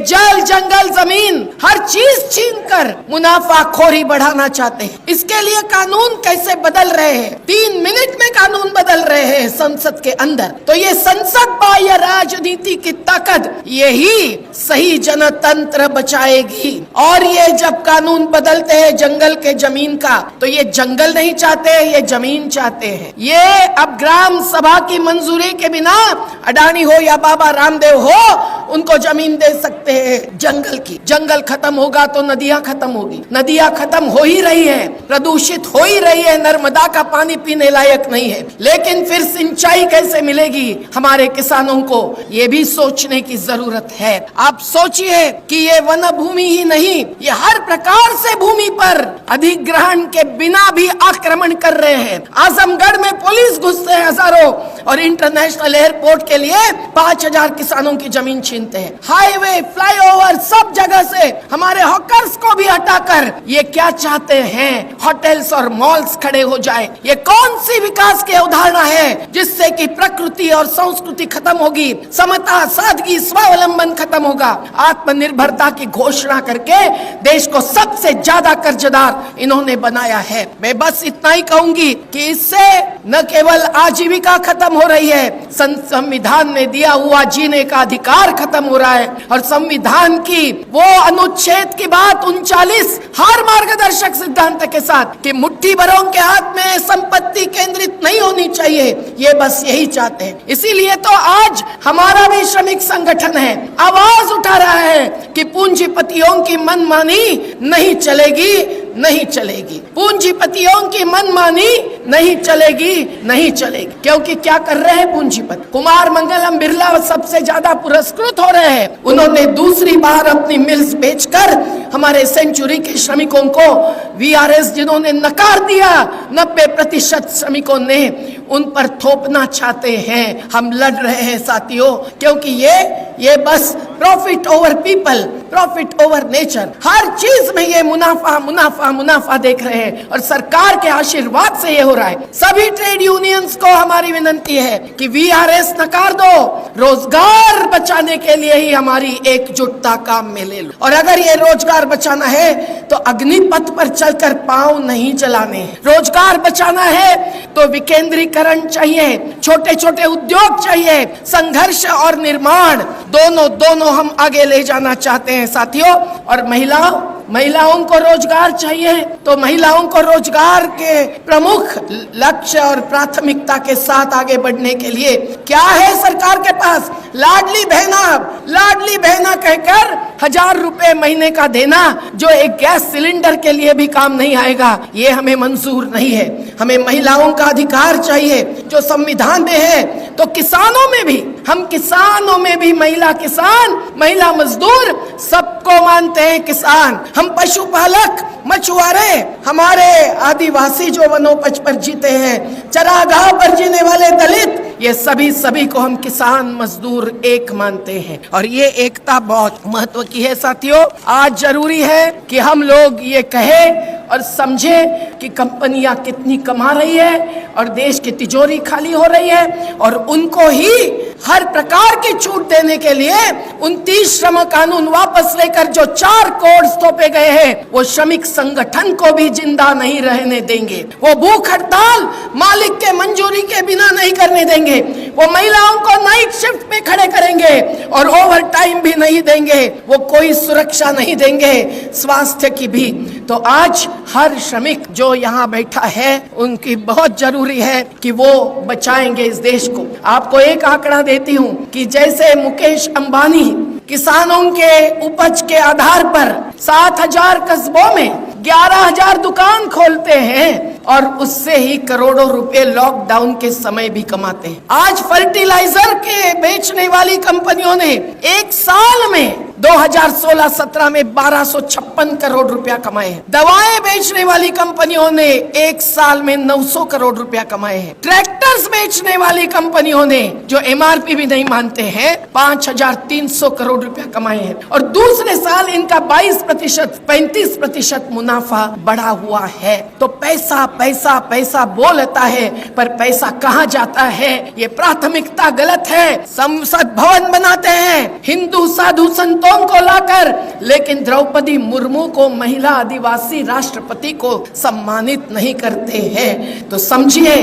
जल जंगल जमीन हर चीज छीनकर मुनाफाखोरी बढ़ाना चाहते हैं। इसके लिए कानून कैसे बदल रहे हैं, 3 मिनट में कानून बदल रहे हैं संसद के अंदर। तो ये संसद बाह्य राजनीति की ताकत यही सही जनतंत्र बचाएगी। और ये जब कानून बदलते हैं जंगल के जमीन का, तो ये जंगल नहीं चाहते, ये जमीन चाहते हैं। ये अब ग्राम सभा की मंजूरी के बिना अडानी हो या बाबा रामदेव हो, उनको जमीन दे सकते हैं जंगल की। जंगल खत्म होगा तो नदियां खत्म होगी, नदियां खत्म हो ही रही है, प्रदूषित हो ही रही है, नर्मदा का पानी पीने लायक नहीं है। लेकिन फिर सिंचाई कैसे मिलेगी हमारे किसानों को, ये भी सोचने की जरूरत है। आप सोचिए कि ये वन भूमि ही नहीं, ये हर प्रकार से भूमि पर अधिग्रहण के बिना भी आक्रमण कर रहे हैं। आजमगढ़ में पुलिस घुसते हैं हजारों और इंटरनेशनल एयरपोर्ट के लिए 5000 किसानों की जमीन छीनते हैं। हाईवे, फ्लाईओवर, सब जगह से हमारे हॉकर्स को भी हटाकर ये क्या चाहते हैं, होटल्स और मॉल्स खड़े हो जाए। ये कौन सी विकास की अवधारणा है जिससे कि प्रकृति और संस्कृति खत्म होगी, समता, सादगी, स्वावलंबन खत्म होगा। आत्मनिर्भरता की घोषणा करके देश को सबसे ज्यादा कर्जदार इन्होंने बनाया है। मैं बस इतना ही कहूंगी कि इससे न केवल आजीविका खत्म हो रही है, संविधान में दिया हुआ जीने का अधिकार खत्म हो रहा है। और संविधान की वो अनुच्छेद की बात 39 हर मार्गदर्शक सिद्धांत के साथ कि मुट्ठी भरों के हाथ में संपत्ति केंद्रित नहीं होनी चाहिए, ये बस यही चाहते हैं। इसीलिए तो आज हमारा भी श्रमिक संगठन है, आवाज उठा रहा है कि पूंजीपतियों की मनमानी नहीं चलेगी, नहीं चलेगी। पूंजीपतियों की मनमानी नहीं चलेगी, नहीं चलेगी। क्योंकि क्या कर रहे हैं पूंजीपति? कुमार मंगलम बिरला सबसे ज्यादा पुरस्कृत हो रहे हैं। उन्होंने दूसरी बार अपनी मिल्स बेचकर हमारे सेंचुरी के श्रमिकों को वीआरएस जिन्होंने नकार दिया, 90% श्रमिकों ने उन पर थोपना चाहते हैं। हम लड़ रहे हैं साथियों, क्योंकि ये बस profit over people, profit over nature, हर चीज में ये मुनाफा मुनाफा मुनाफा देख रहे हैं। और सरकार के आशीर्वाद से ये हो रहा है। सभी ट्रेड यूनियंस को हमारी विनती है कि वीआरएस नकार दो, रोजगार बचाने के लिए ही हमारी एकजुटता काम में ले लो। और अगर ये रोजगार बचाना है तो अग्निपथ पर चलकर पांव नहीं जलाने हैं। रोजगार बचाना है तो विकेंद्रीकरण चाहिए, छोटे छोटे उद्योग चाहिए, संघर्ष और निर्माण दोनों हम आगे ले जाना चाहते हैं साथियों। और महिलाओं को रोजगार चाहिए, तो महिलाओं को रोजगार के प्रमुख लक्ष्य और प्राथमिकता के साथ आगे बढ़ने के लिए क्या है सरकार के पास? लाडली बहना कहकर 1000 रुपए महीने का देना, जो एक गैस सिलेंडर के लिए भी काम नहीं आएगा, ये हमें मंजूर नहीं है। हमें महिलाओं का अधिकार चाहिए जो संविधान में है। तो किसानों में भी, हम किसानों में भी महिला किसान, महिला मजदूर, सबको मानते हैं किसान। हम पशुपालक, मछुआरे, हमारे आदिवासी जो वनोपज पर जीते हैं, चरागाह पर जीने वाले दलित, ये सभी को हम किसान मजदूर एक मानते हैं। और ये एकता बहुत महत्व की है साथियों। आज जरूरी है कि हम लोग ये कहें और समझे कि कंपनियां कितनी कमा रही है और देश की तिजोरी खाली हो रही है। और उनको ही हर प्रकार की छूट देने के लिए 29 श्रम कानून वापस लेकर जो 4 कोड्स थोपे गए हैं, वो श्रमिक संगठन को भी जिंदा नहीं रहने देंगे। वो भूख हड़ताल मालिक के मंजूरी के बिना नहीं करने देंगे। वो महिलाओं को नाइट शिफ्ट में खड़े करेंगे और ओवर टाइम भी नहीं देंगे। वो कोई सुरक्षा नहीं देंगे, स्वास्थ्य की भी। तो आज हर श्रमिक जो यहाँ बैठा है, उनकी बहुत जरूरी है कि वो बचाएंगे इस देश को। आपको एक आंकड़ा देती हूँ कि जैसे मुकेश अंबानी किसानों के उपज के आधार पर 7000 कस्बों में 11000 दुकान खोलते हैं और उससे ही करोड़ों रुपए लॉकडाउन के समय भी कमाते हैं। आज फर्टिलाइजर के बेचने वाली कंपनियों ने एक साल में 2016-17 में 1256 करोड़ रुपया कमाए हैं। दवाएं बेचने वाली कंपनियों ने एक साल में 900 करोड़ रुपया कमाए हैं। ट्रैक्टर्स बेचने वाली कंपनियों ने, जो एमआरपी भी नहीं मानते हैं, 5300 करोड़ रुपया कमाए हैं। और दूसरे साल इनका 22%, 35% मुनाफा बढ़ा हुआ है। तो पैसा पैसा पैसा बोलता है, पर पैसा कहाँ जाता है? ये प्राथमिकता गलत है। संसद भवन बनाते हैं, हिंदू साधु संतों लोगों को लाकर, लेकिन द्रौपदी मुर्मू को, महिला आदिवासी राष्ट्रपति को सम्मानित नहीं करते हैं। तो समझिए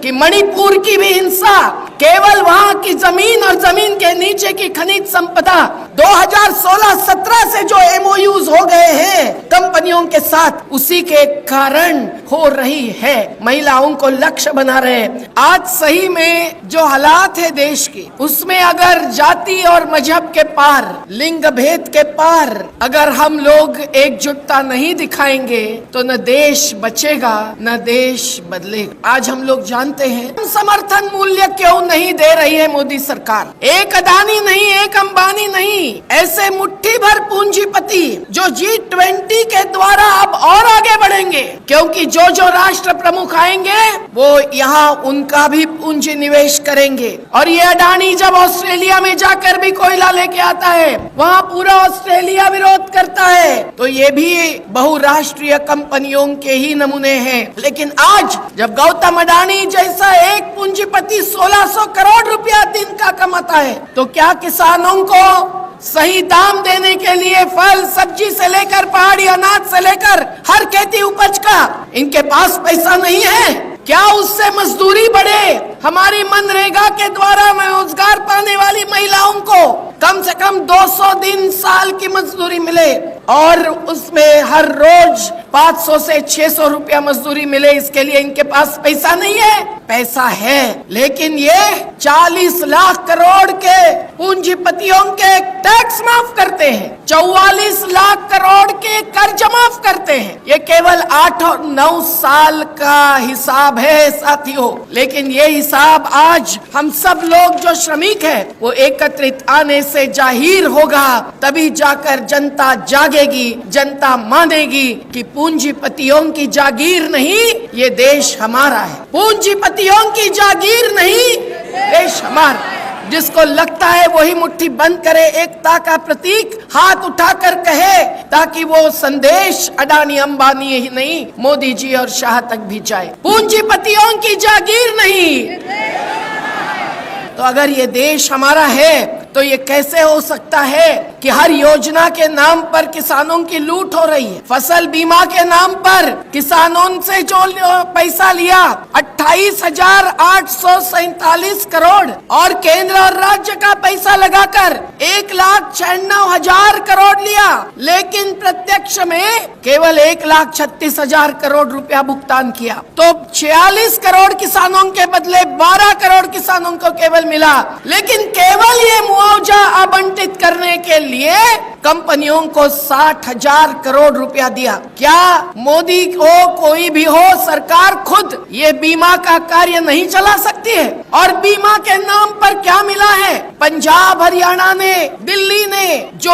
कि मणिपुर की भी हिंसा केवल वहां की जमीन और जमीन के नीचे की खनिज संपदा 2016-17 से जो MOUs हो गए हैं कंपनियों के साथ, उसी के कारण हो रही है। महिलाओं को लक्ष्य बना रहे हैं। आज सही में जो हालात है देश की, उसमें अगर जाति और मजहब के पार, लिंग भेद के पार अगर हम लोग एकजुटता नहीं दिखाएंगे तो न देश बचेगा न देश बदलेगा। आज हम लोग जानते हैं समर्थन मूल्य क्यों नहीं दे रही है मोदी सरकार। एक अदानी नहीं, एक अंबानी नहीं, ऐसे मुट्ठी भर पूंजीपति जो G20 के द्वारा अब और आगे बढ़ेंगे, क्योंकि जो जो राष्ट्र प्रमुख आएंगे वो यहाँ उनका भी पूंजी निवेश करेंगे। और ये अडानी जब ऑस्ट्रेलिया में जाकर भी कोयला लेके आता है, वहाँ पूरा ऑस्ट्रेलिया विरोध करता है। तो ये भी बहुराष्ट्रीय कंपनियों के ही नमूने हैं। लेकिन आज जब गौतम अडानी जैसा एक पूंजीपति 1600 करोड़ रुपया दिन का कमाता है, तो क्या किसानों को सही दाम देने के लिए फल सब्जी से लेकर पहाड़ी अनाज से लेकर हर खेती उपज का इनके पास पैसा नहीं है? क्या उससे मजदूरी बढ़े? हमारी मनरेगा के द्वारा रोजगार पाने वाली महिलाओं को कम से कम 200 दिन साल की मजदूरी मिले और उसमें हर रोज 500 से 600 रुपया मजदूरी मिले, इसके लिए इनके पास पैसा नहीं है? पैसा है, लेकिन ये 40 लाख करोड़ के पूंजीपतियों के टैक्स माफ करते हैं, 44 लाख करोड़ के कर्ज माफ करते हैं। ये केवल 8 और 9 साल का हिसाब है साथियों, लेकिन ये हिसाब आज हम सब लोग जो श्रमिक है वो एकत्रित आने से जाहिर होगा, तभी जाकर जनता जागेगी, जनता मानेगी कि पूंजीपतियों की जागीर नहीं, ये देश हमारा है। पूंजीपतियों की जागीर नहीं, देश हमारा। जिसको लगता है वही मुट्ठी बंद करे, एकता का प्रतीक हाथ उठाकर कहे, ताकि वो संदेश अडानी अंबानी ही नहीं, मोदी जी और शाह तक भी जाए। पूंजीपतियों की जागीर नहीं। तो अगर ये देश हमारा है तो ये कैसे हो सकता है कि हर योजना के नाम पर किसानों की लूट हो रही है? फसल बीमा के नाम पर किसानों से जो पैसा लिया 28,847 करोड़ और केंद्र और राज्य का पैसा लगाकर 1,96,000 करोड़ लिया, लेकिन प्रत्यक्ष में केवल 1,36,000 करोड़ रुपया भुगतान किया। तो 46 करोड़ किसानों के बदले 12 करोड़ किसानों को केवल मिला, लेकिन केवल ये मुआवजा आवंटित करने के लिए कंपनियों को 60,000 करोड़ रुपया दिया। क्या मोदी हो, कोई भी हो, सरकार खुद ये बीमा का कार्य नहीं चला सकती है? और बीमा के नाम पर क्या मिला है? पंजाब, हरियाणा ने, दिल्ली ने जो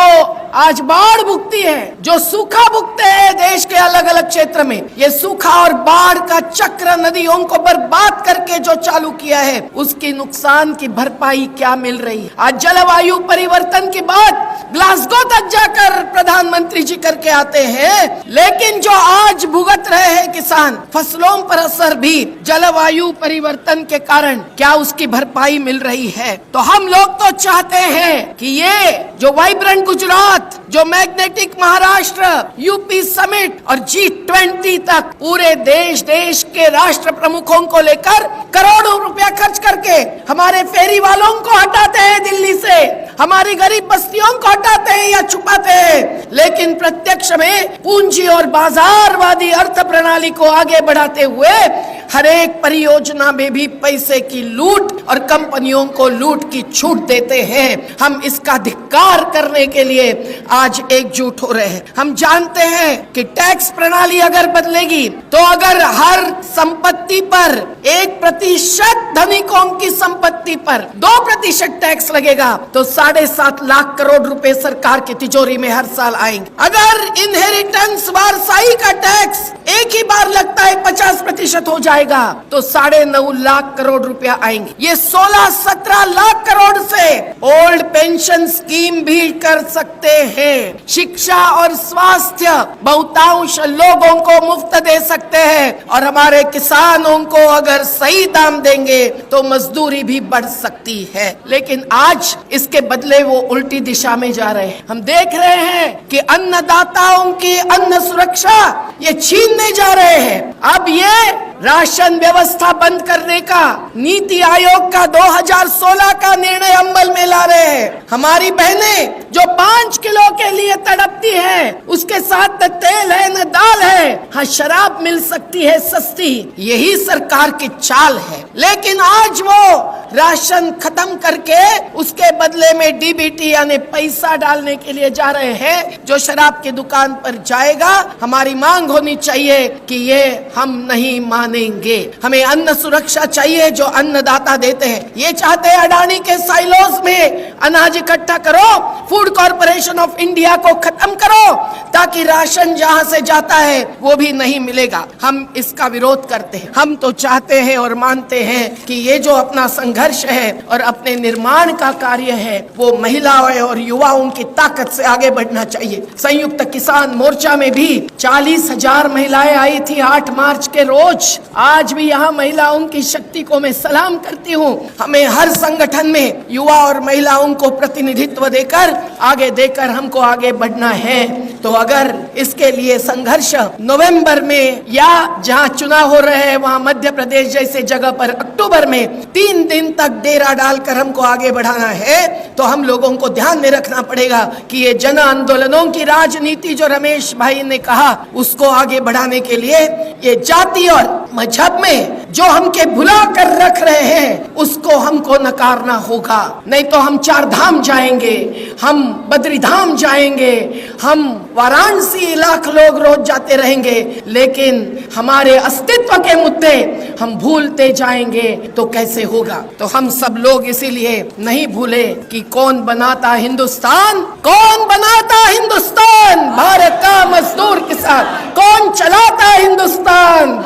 आज बाढ़ भुगती है, जो सूखा भुगते हैं देश के अलग अलग क्षेत्र में, ये सूखा और बाढ़ का चक्र नदियों को बर्बाद करके जो चालू किया है, उसकी नुकसान की भरपाई क्या मिल रही है? आज जलवायु परिवर्तन की बात ग्लासगो तक जाकर प्रधानमंत्री जी करके आते हैं, लेकिन जो आज भुगत रहे हैं किसान, फसलों पर असर भी जलवायु परिवर्तन के कारण, क्या उसकी भरपाई मिल रही है? तो हम लोग तो चाहते हैं कि ये जो वाइब्रेंट गुजरात, जो मैग्नेटिक महाराष्ट्र, यूपी समिट और G20 तक पूरे देश के राष्ट्र प्रमुखों को लेकर करोड़ों रुपया खर्च करके हमारे फेरी वालों को हटाते हैं दिल्ली से, हमारी गरीब बस्तियों को हटाते हैं या छुपाते हैं, लेकिन प्रत्यक्ष में पूंजी और बाजारवादी अर्थ प्रणाली को आगे बढ़ाते हुए हर एक परियोजना में भी पैसे की लूट और कंपनियों को लूट की छूट देते हैं। हम इसका धिक्कार करने के लिए आज एकजुट हो रहे हैं। हम जानते हैं कि टैक्स प्रणाली अगर बदलेगी तो अगर हर संपत्ति पर 1% धनिकों की संपत्ति पर 2% टैक्स लगेगा तो 7.5 लाख करोड़ रुपए सरकार की तिजोरी में हर साल आएंगे। अगर इनहेरिटेंस वारसाई का टैक्स एक ही बार लगता है 50% हो जाएगा तो 9.5 लाख करोड़ रुपया आएंगे। ये 16-17 लाख करोड़ से ओल्ड पेंशन स्कीम भी कर सकते हैं। शिक्षा और स्वास्थ्य बहुतांश लोगों को मुफ्त दे सकते हैं और हमारे किसानों को अगर सही दाम देंगे तो मजदूरी भी बढ़ सकती है। लेकिन आज इसके बदले वो उल्टी दिशा में जा रहे हैं। हम देख रहे हैं कि अन्नदाताओं की अन्न सुरक्षा ये छीनने जा रहे हैं। अब ये राशन व्यवस्था बंद करने का नीति आयोग का 2016 का निर्णय अमल में ला रहे हैं। हमारी बहनें जो 5 किलो के लिए तड़पती है, उसके साथ न तेल है न दाल है, हाँ शराब मिल सकती है सस्ती, यही सरकार की चाल है। लेकिन आज वो राशन खत्म करके उसके बदले में डीबीटी यानी पैसा डालने के लिए जा रहे हैं। जो शराब की दुकान पर जाएगा, हमारी मांग होनी चाहिए कि ये हम नहीं मानेंगे। हमें अन्न सुरक्षा चाहिए जो अन्नदाता देते हैं। ये चाहते हैं अडानी के साइलोस में अनाज इकट्ठा करो, फूड कॉर्पोरेशन ऑफ इंडिया को खत्म करो ताकि राशन जहां से जाता है वो भी नहीं मिलेगा। हम इसका विरोध करते हैं। हम तो चाहते हैं और मानते हैं कि ये जो अपना संघर्ष है और अपने निर्माण का कार्य है वो महिलाओं और युवाओं की ताकत से आगे बढ़ना चाहिए। संयुक्त किसान मोर्चा में भी 40,000 महिलाएं आई थी 8 मार्च के रोज। आज भी यहाँ महिलाओं की शक्ति को मैं सलाम करती हूँ। हमें हर संगठन में युवा और महिलाओं को प्रतिनिधित्व देकर हमको आगे बढ़ना है। तो अगर इसके लिए संघर्ष नवंबर में या जहाँ चुनाव हो रहे हैं वहाँ मध्य प्रदेश जैसे जगह पर अक्टूबर में 3 दिन तक डेरा डालकर हमको आगे बढ़ाना है, तो हम लोगों को ध्यान में रखना पड़ेगा कि ये जन आंदोलनों की राजनीति जो रमेश भाई ने कहा उसको आगे बढ़ाने के लिए ये जाति और मजहब में जो हमके भुला कर रख रहे हैं उसको हमको नकारना होगा। नहीं तो हम 4 धाम जाएंगे, हम बद्री धाम जाएंगे, हम वाराणसी लाख लोग रोज जाते रहेंगे, लेकिन हमारे अस्तित्व के मुद्दे हम भूलते जाएंगे तो कैसे होगा। तो हम सब लोग इसीलिए नहीं भूले कि कौन बनाता हिंदुस्तान, कौन बनाता हिंदुस्तान, भारत का मजदूर किसान। कौन चलाता हिंदुस्तान,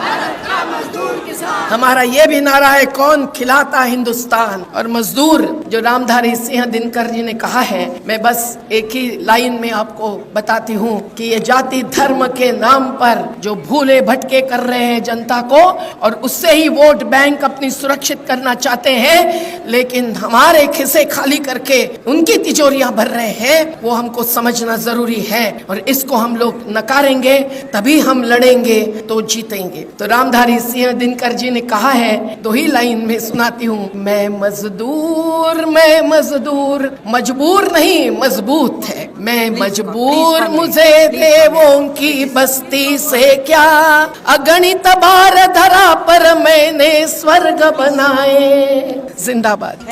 हमारा ये भी नारा है, कौन खिलाता हिंदुस्तान। और मजदूर जो रामधारी सिंह दिनकर जी ने कहा है, मैं बस एक ही लाइन में आपको बताती हूँ कि ये जाति धर्म के नाम पर जो भूले भटके कर रहे हैं जनता को और उससे ही वोट बैंक अपनी सुरक्षित करना चाहते हैं, लेकिन हमारे खिस्से खाली करके उनकी तिजोरियां भर रहे हैं, वो हमको समझना जरूरी है। और इसको हम लोग नकारेंगे तभी हम लड़ेंगे तो जीतेंगे। तो रामधारी सिंह दिनकर जी ने कहा है, 2 ही लाइन में सुनाती हूँ, मैं मजदूर मजबूर नहीं मजबूत है, मैं मजबूर मुझे देवों की बस्ती से क्या, अगणित बार धरा पर मैंने स्वर्ग बनाए। जिंदाबाद।